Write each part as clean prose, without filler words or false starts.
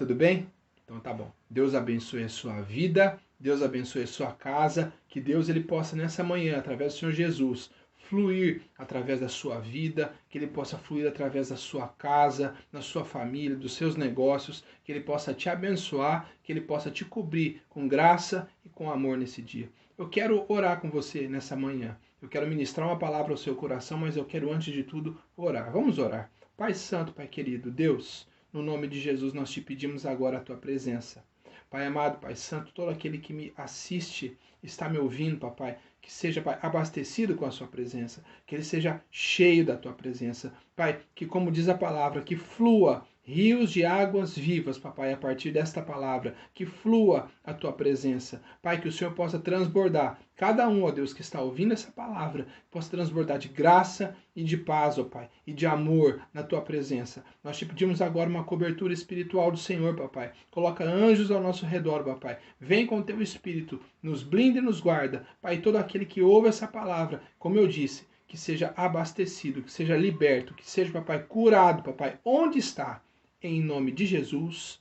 Tudo bem? Então tá bom. Deus abençoe a sua vida, Deus abençoe a sua casa, que Deus ele possa nessa manhã, através do Senhor Jesus, fluir através da sua vida, que ele possa fluir através da sua casa, da sua família, dos seus negócios, que ele possa te abençoar, que ele possa te cobrir com graça e com amor nesse dia. Eu quero orar com você nessa manhã. Eu quero ministrar uma palavra ao seu coração, mas eu quero antes de tudo orar. Vamos orar. Pai Santo, Pai querido, Deus, no nome de Jesus, nós te pedimos agora a tua presença. Pai amado, Pai Santo, todo aquele que me assiste, está me ouvindo, papai, que seja, Pai, abastecido com a sua presença, que ele seja cheio da tua presença. Pai, que como diz a palavra, que flua rios de águas vivas, papai, a partir desta palavra, que flua a tua presença. Pai, que o Senhor possa transbordar cada um, ó Deus, que está ouvindo essa palavra, possa transbordar de graça e de paz, ó Pai, e de amor na tua presença. Nós te pedimos agora uma cobertura espiritual do Senhor, papai. Coloca anjos ao nosso redor, papai. Vem com o teu espírito, nos blinda e nos guarda. Pai, todo aquele que ouve essa palavra, como eu disse, que seja abastecido, que seja liberto, que seja, papai, curado, papai, onde está? Em nome de Jesus.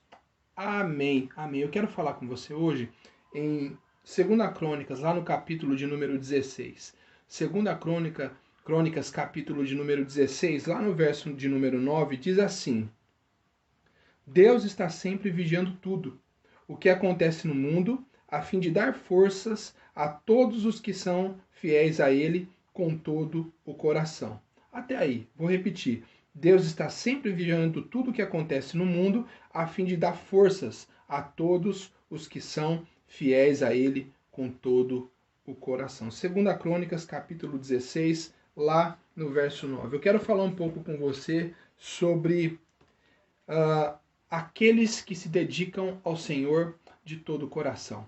Amém. Amém. Eu quero falar com você hoje em 2 Crônicas, lá no capítulo de número 16. 2 Crônicas, capítulo de número 16, lá no verso de número 9, diz assim: Deus está sempre vigiando tudo o que acontece no mundo, a fim de dar forças a todos os que são fiéis a Ele com todo o coração. Até aí, vou repetir. Deus está sempre vigiando tudo o que acontece no mundo, a fim de dar forças a todos os que são fiéis a Ele com todo o coração. 2 Crônicas, capítulo 16, lá no verso 9. Eu quero falar um pouco com você sobre aqueles que se dedicam ao Senhor de todo o coração.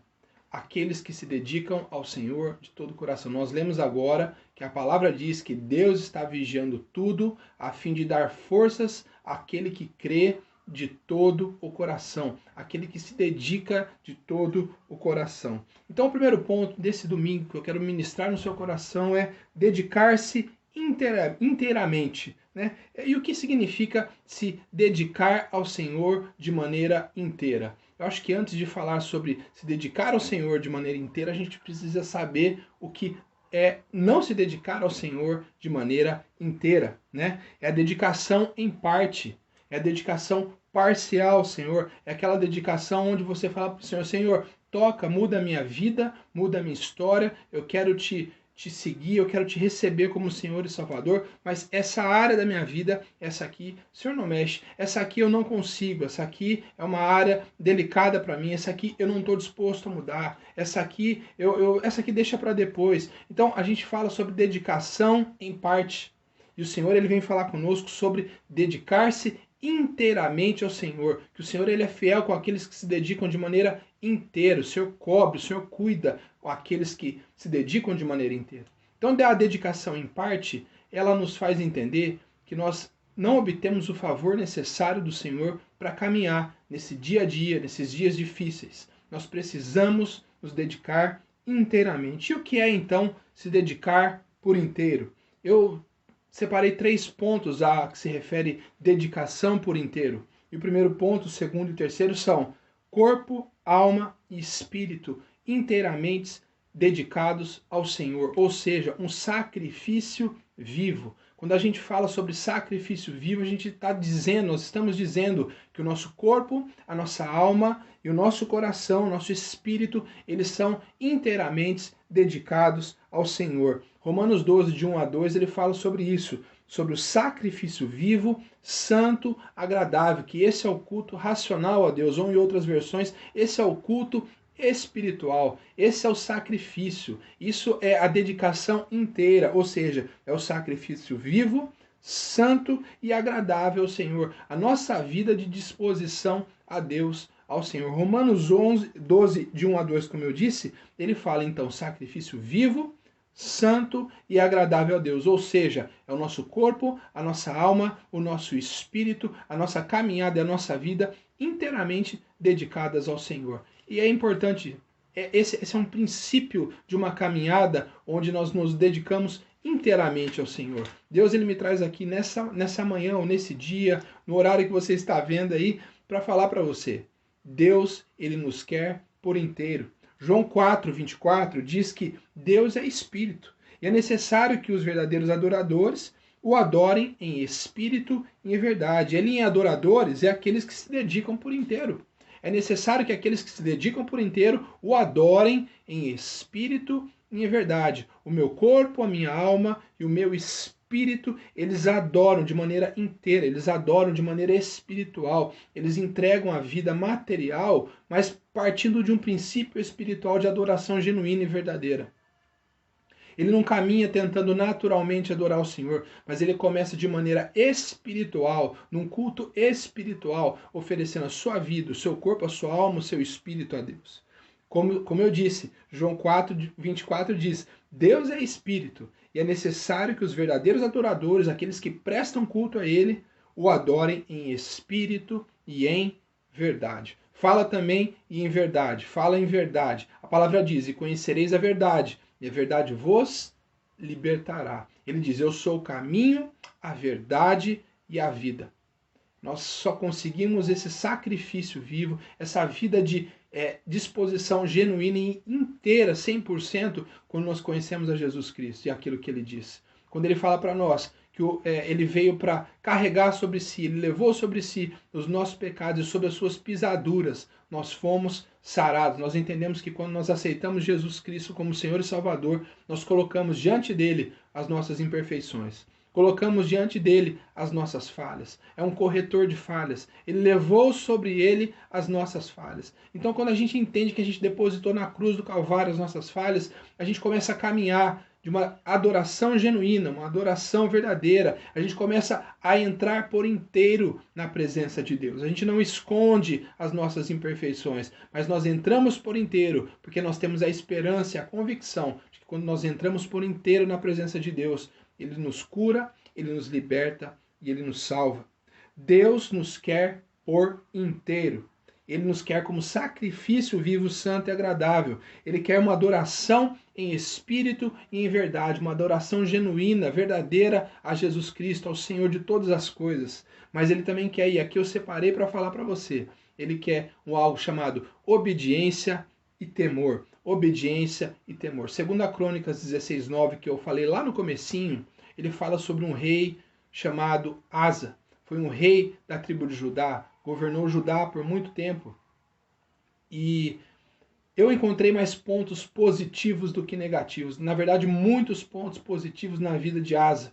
Aqueles que se dedicam ao Senhor de todo o coração. Nós lemos agora que a palavra diz que Deus está vigiando tudo a fim de dar forças àquele que crê de todo o coração, aquele que se dedica de todo o coração. Então o primeiro ponto desse domingo que eu quero ministrar no seu coração é dedicar-se inteiramente. Né? E o que significa se dedicar ao Senhor de maneira inteira? Eu acho que antes de falar sobre se dedicar ao Senhor de maneira inteira, a gente precisa saber o que é não se dedicar ao Senhor de maneira inteira. Né? É a dedicação em parte, é a dedicação parcial ao Senhor, é aquela dedicação onde você fala para o Senhor: Senhor, toca, muda a minha vida, muda a minha história, eu quero te seguir, eu quero te receber como Senhor e Salvador, mas essa área da minha vida, essa aqui, o Senhor não mexe, essa aqui eu não consigo, essa aqui é uma área delicada para mim, essa aqui eu não estou disposto a mudar, essa aqui essa aqui deixa para depois. Então a gente fala sobre dedicação em parte, e o Senhor ele vem falar conosco sobre dedicar-se inteiramente ao Senhor, que o Senhor ele é fiel com aqueles que se dedicam de maneira inteira, o Senhor cobre, o Senhor cuida com aqueles que se dedicam de maneira inteira. Então a dedicação em parte, ela nos faz entender que nós não obtemos o favor necessário do Senhor para caminhar nesse dia a dia, nesses dias difíceis. Nós precisamos nos dedicar inteiramente. E o que é então se dedicar por inteiro? Eu separei 3 pontos a que se refere dedicação por inteiro. E o primeiro ponto, o segundo e o terceiro são corpo, alma e espírito inteiramente dedicados ao Senhor, ou seja, um sacrifício vivo. Quando a gente fala sobre sacrifício vivo, a gente está dizendo, nós estamos dizendo que o nosso corpo, a nossa alma e o nosso coração, o nosso espírito, eles são inteiramente dedicados ao Senhor. Romanos 12, de 1 a 2, ele fala sobre isso, sobre o sacrifício vivo, santo, agradável, que esse é o culto racional a Deus, ou em outras versões, esse é o culto espiritual, esse é o sacrifício, isso é a dedicação inteira, ou seja, é o sacrifício vivo, santo e agradável ao Senhor, a nossa vida de disposição a Deus, ao Senhor. Romanos 12, de 1 a 2, como eu disse, ele fala então sacrifício vivo, santo e agradável a Deus, ou seja, é o nosso corpo, a nossa alma, o nosso espírito, a nossa caminhada e a nossa vida inteiramente dedicadas ao Senhor. E é importante, esse é um princípio de uma caminhada onde nós nos dedicamos inteiramente ao Senhor. Deus ele me traz aqui nessa manhã ou nesse dia, no horário que você está vendo aí, para falar para você Deus, ele nos quer por inteiro. João 4:24 diz que Deus é espírito e é necessário que os verdadeiros adoradores o adorem em espírito e em verdade. Ele em adoradores é aqueles que se dedicam por inteiro. É necessário que aqueles que se dedicam por inteiro o adorem em espírito e em verdade. O meu corpo, a minha alma e o meu espírito, eles adoram de maneira inteira, eles adoram de maneira espiritual, eles entregam a vida material, mas partindo de um princípio espiritual de adoração genuína e verdadeira. Ele não caminha tentando naturalmente adorar o Senhor, mas ele começa de maneira espiritual, num culto espiritual, oferecendo a sua vida, o seu corpo, a sua alma, o seu espírito a Deus. Como eu disse, João 4:24 diz, Deus é espírito, e é necessário que os verdadeiros adoradores, aqueles que prestam culto a ele, o adorem em espírito e em verdade. Fala também e em verdade, fala em verdade. A palavra diz, e conhecereis a verdade, e a verdade vos libertará. Ele diz, eu sou o caminho, a verdade e a vida. Nós só conseguimos esse sacrifício vivo, essa vida de disposição genuína e inteira, 100%, quando nós conhecemos a Jesus Cristo e aquilo que ele diz. Quando ele fala para nós que ele veio para carregar sobre si, ele levou sobre si os nossos pecados e sobre as suas pisaduras, nós fomos sarados. Nós entendemos que quando nós aceitamos Jesus Cristo como Senhor e Salvador, nós colocamos diante dele as nossas imperfeições. Colocamos diante dele as nossas falhas. É um corretor de falhas. Ele levou sobre ele as nossas falhas. Então, quando a gente entende que a gente depositou na cruz do Calvário as nossas falhas, a gente começa a caminhar de uma adoração genuína, uma adoração verdadeira. A gente começa a entrar por inteiro na presença de Deus. A gente não esconde as nossas imperfeições, mas nós entramos por inteiro, porque nós temos a esperança e a convicção de que quando nós entramos por inteiro na presença de Deus, ele nos cura, ele nos liberta e ele nos salva. Deus nos quer por inteiro. Ele nos quer como sacrifício vivo, santo e agradável. Ele quer uma adoração em espírito e em verdade, uma adoração genuína, verdadeira a Jesus Cristo, ao Senhor de todas as coisas. Mas ele também quer, e aqui eu separei para falar para você, ele quer algo chamado obediência e temor. Obediência e temor. 2 Crônicas 16:9, que eu falei lá no comecinho, ele fala sobre um rei chamado Asa. Foi um rei da tribo de Judá, governou Judá por muito tempo. E eu encontrei mais pontos positivos do que negativos. Na verdade, muitos pontos positivos na vida de Asa.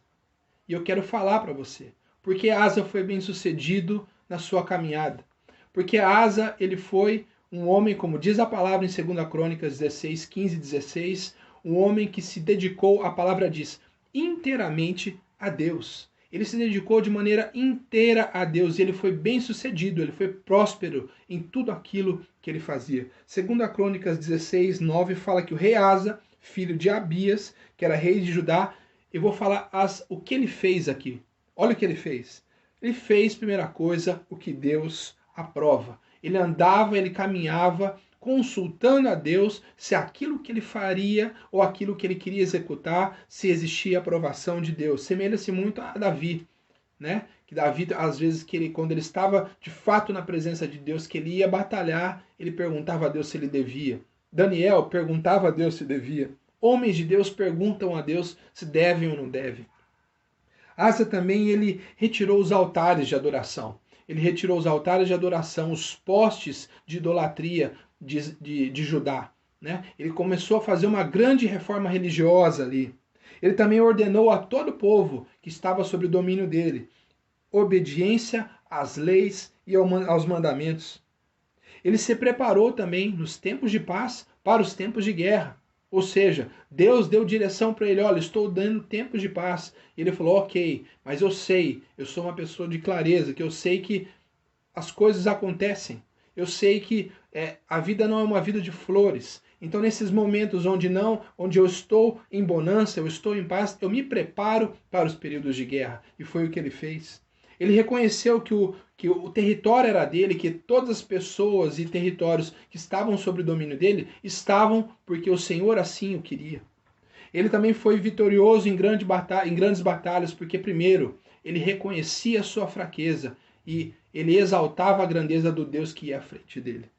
E eu quero falar para você. Porque Asa foi bem sucedido na sua caminhada. Porque Asa, ele foi um homem, como diz a palavra em 2 Crônicas 16, 15 e 16, um homem que se dedicou, a palavra diz, inteiramente a Deus. Ele se dedicou de maneira inteira a Deus e ele foi bem sucedido, ele foi próspero em tudo aquilo que ele fazia. 2 Crônicas 16, 9 fala que o rei Asa, filho de Abias, que era rei de Judá, eu vou falar o que ele fez aqui. Olha o que ele fez. Ele fez, primeira coisa, o que Deus aprova. Ele andava, ele caminhava, consultando a Deus se aquilo que ele faria ou aquilo que ele queria executar, se existia aprovação de Deus. Semelha-se muito a Davi, né? Que Davi, às vezes, quando ele estava de fato na presença de Deus, que ele ia batalhar, ele perguntava a Deus se ele devia. Daniel perguntava a Deus se devia. Homens de Deus perguntam a Deus se devem ou não devem. Asa também, ele retirou os altares de adoração. Ele retirou os altares de adoração, os postes de idolatria de Judá. Né? Ele começou a fazer uma grande reforma religiosa ali. Ele também ordenou a todo o povo que estava sob o domínio dele obediência às leis e aos mandamentos. Ele se preparou também nos tempos de paz para os tempos de guerra. Ou seja, Deus deu direção para ele, olha, estou dando tempos de paz. E ele falou, ok, mas eu sei, eu sou uma pessoa de clareza, que eu sei que as coisas acontecem. Eu sei que a vida não é uma vida de flores. Então, nesses momentos onde eu estou em bonança, eu estou em paz, eu me preparo para os períodos de guerra. E foi o que ele fez. Ele reconheceu que o território era dele, que todas as pessoas e territórios que estavam sob o domínio dele estavam porque o Senhor assim o queria. Ele também foi vitorioso em grandes batalhas, porque primeiro, ele reconhecia a sua fraqueza e ele exaltava a grandeza do Deus que ia à frente dele.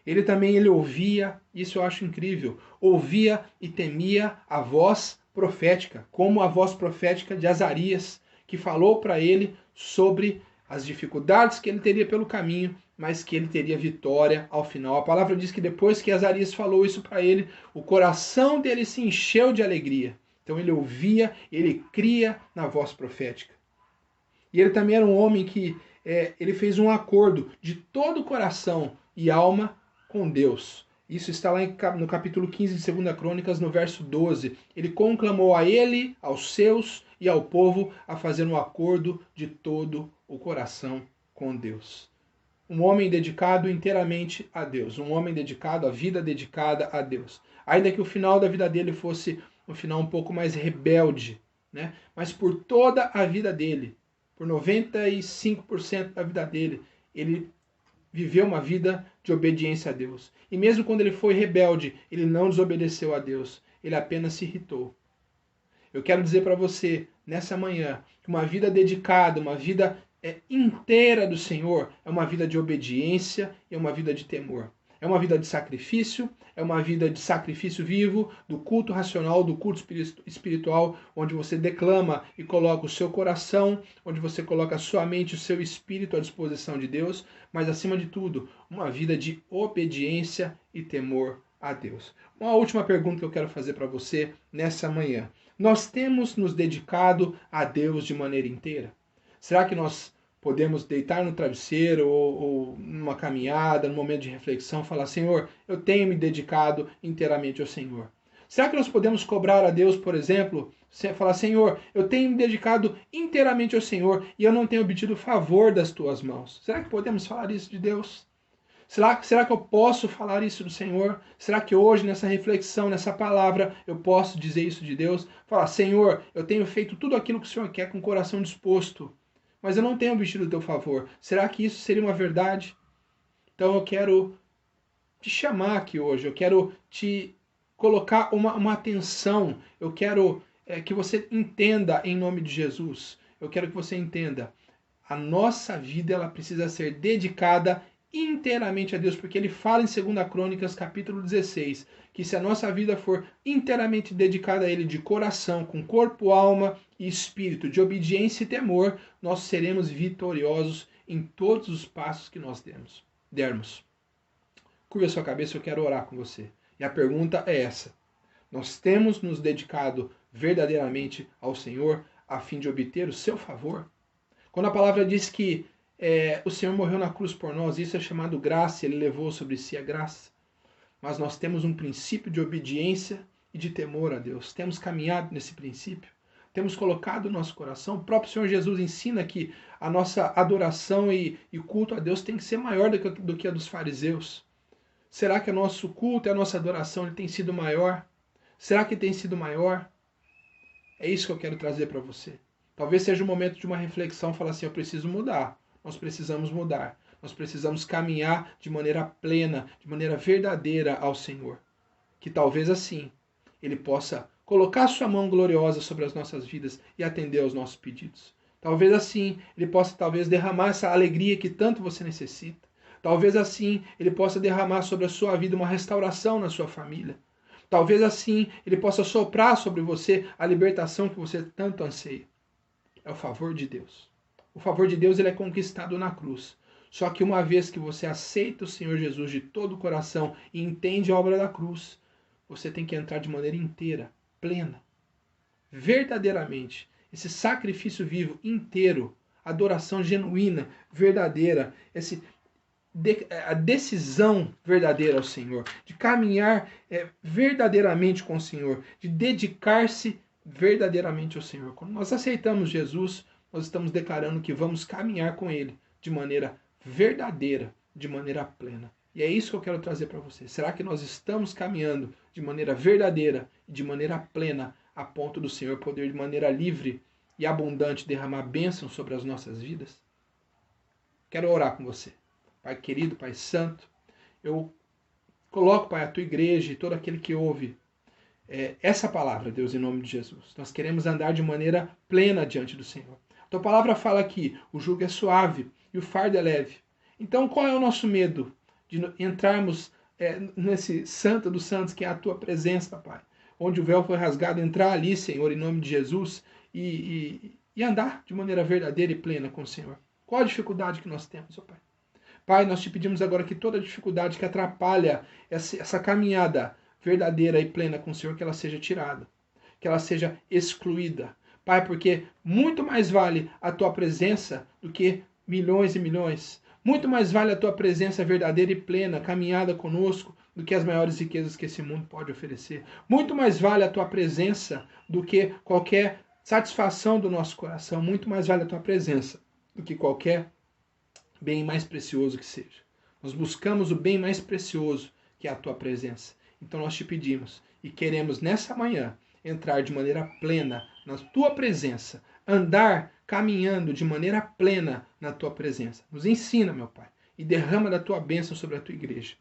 Ele ouvia, isso eu acho incrível, ouvia e temia a voz profética, como a voz profética de Azarias, que falou para ele sobre as dificuldades que ele teria pelo caminho, mas que ele teria vitória ao final. A palavra diz que depois que Azarias falou isso para ele, o coração dele se encheu de alegria. Então ele ouvia, ele cria na voz profética. E ele também era um homem que ele fez um acordo de todo o coração e alma com Deus. Isso está lá no capítulo 15 de 2 Crônicas, no verso 12. Ele conclamou a ele, aos seus e ao povo a fazer um acordo de todo o coração com Deus. Um homem dedicado inteiramente a Deus. Um homem dedicado, a vida dedicada a Deus. Ainda que o final da vida dele fosse um final um pouco mais rebelde, né? Mas por toda a vida dele, por 95% da vida dele, ele viveu uma vida de obediência a Deus. E mesmo quando ele foi rebelde, ele não desobedeceu a Deus. Ele apenas se irritou. Eu quero dizer para você, nessa manhã, que uma vida dedicada, uma vida inteira do Senhor, é uma vida de obediência e é uma vida de temor. É uma vida de sacrifício, é uma vida de sacrifício vivo, do culto racional, do culto espiritual, onde você declama e coloca o seu coração, onde você coloca a sua mente, o seu espírito à disposição de Deus, mas acima de tudo, uma vida de obediência e temor a Deus. Uma última pergunta que eu quero fazer para você nessa manhã. Nós temos nos dedicado a Deus de maneira inteira? Será que nós podemos deitar no travesseiro ou numa caminhada, num momento de reflexão, falar: Senhor, eu tenho me dedicado inteiramente ao Senhor? Será que nós podemos cobrar a Deus, por exemplo, falar: Senhor, eu tenho me dedicado inteiramente ao Senhor e eu não tenho obtido o favor das tuas mãos? Será que podemos falar isso de Deus? Será que eu posso falar isso do Senhor? Será que hoje, nessa reflexão, nessa palavra, eu posso dizer isso de Deus? Falar: Senhor, eu tenho feito tudo aquilo que o Senhor quer com o coração disposto, mas eu não tenho obtido o teu favor. Será que isso seria uma verdade? Então eu quero te chamar aqui hoje, eu quero te colocar uma atenção, eu quero que você entenda em nome de Jesus, eu quero que você entenda, a nossa vida ela precisa ser dedicada inteiramente a Deus, porque ele fala em 2 Crônicas, capítulo 16, que se a nossa vida for inteiramente dedicada a ele, de coração, com corpo, alma e espírito, de obediência e temor, nós seremos vitoriosos em todos os passos que nós dermos. Curva a sua cabeça, eu quero orar com você. E a pergunta é essa: nós temos nos dedicado verdadeiramente ao Senhor a fim de obter o seu favor? Quando a palavra diz que o Senhor morreu na cruz por nós, isso é chamado graça, ele levou sobre si a graça. Mas nós temos um princípio de obediência e de temor a Deus. Temos caminhado nesse princípio, temos colocado no nosso coração. O próprio Senhor Jesus ensina que a nossa adoração e culto a Deus tem que ser maior do que a dos fariseus. Será que o nosso culto e a nossa adoração ele tem sido maior? Será que tem sido maior? É isso que eu quero trazer para você. Talvez seja o momento de uma reflexão, falar assim: eu preciso mudar. Nós precisamos mudar. Nós precisamos caminhar de maneira plena, de maneira verdadeira ao Senhor. Que talvez assim Ele possa colocar sua mão gloriosa sobre as nossas vidas e atender aos nossos pedidos. Talvez assim Ele possa derramar essa alegria que tanto você necessita. Talvez assim Ele possa derramar sobre a sua vida uma restauração na sua família. Talvez assim Ele possa soprar sobre você a libertação que você tanto anseia. É o favor de Deus. O favor de Deus ele é conquistado na cruz. Só que uma vez que você aceita o Senhor Jesus de todo o coração e entende a obra da cruz, você tem que entrar de maneira inteira, plena, verdadeiramente. Esse sacrifício vivo inteiro, adoração genuína, verdadeira, a decisão verdadeira ao Senhor, de caminhar verdadeiramente com o Senhor, de dedicar-se verdadeiramente ao Senhor. Quando nós aceitamos Jesus, nós estamos declarando que vamos caminhar com Ele de maneira verdadeira, de maneira plena. E é isso que eu quero trazer para você. Será que nós estamos caminhando de maneira verdadeira e de maneira plena, a ponto do Senhor poder de maneira livre e abundante derramar bênçãos sobre as nossas vidas? Quero orar com você. Pai querido, Pai santo, eu coloco, Pai, a tua igreja e todo aquele que ouve essa palavra, Deus, em nome de Jesus. Nós queremos andar de maneira plena diante do Senhor. Tua palavra fala que o jugo é suave e o fardo é leve. Então, qual é o nosso medo de entrarmos nesse Santo dos Santos, que é a tua presença, Pai? Onde o véu foi rasgado, entrar ali, Senhor, em nome de Jesus, e andar de maneira verdadeira e plena com o Senhor. Qual a dificuldade que nós temos, ó Pai? Pai, nós te pedimos agora que toda dificuldade que atrapalha essa caminhada verdadeira e plena com o Senhor, que ela seja tirada, que ela seja excluída. Pai, porque muito mais vale a tua presença do que milhões e milhões. Muito mais vale a tua presença verdadeira e plena, caminhada conosco, do que as maiores riquezas que esse mundo pode oferecer. Muito mais vale a tua presença do que qualquer satisfação do nosso coração. Muito mais vale a tua presença do que qualquer bem mais precioso que seja. Nós buscamos o bem mais precioso, que é a tua presença. Então nós te pedimos e queremos nessa manhã entrar de maneira plena na tua presença, andar caminhando de maneira plena na tua presença. Nos ensina, meu Pai, e derrama da tua bênção sobre a tua igreja.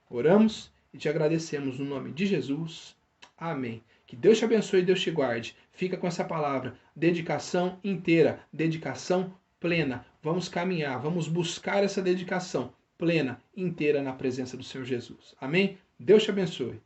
Oramos e te agradecemos no nome de Jesus. Amém. Que Deus te abençoe e Deus te guarde. Fica com essa palavra. Dedicação inteira, dedicação plena. Vamos caminhar, vamos buscar essa dedicação plena, inteira na presença do Senhor Jesus. Amém? Deus te abençoe.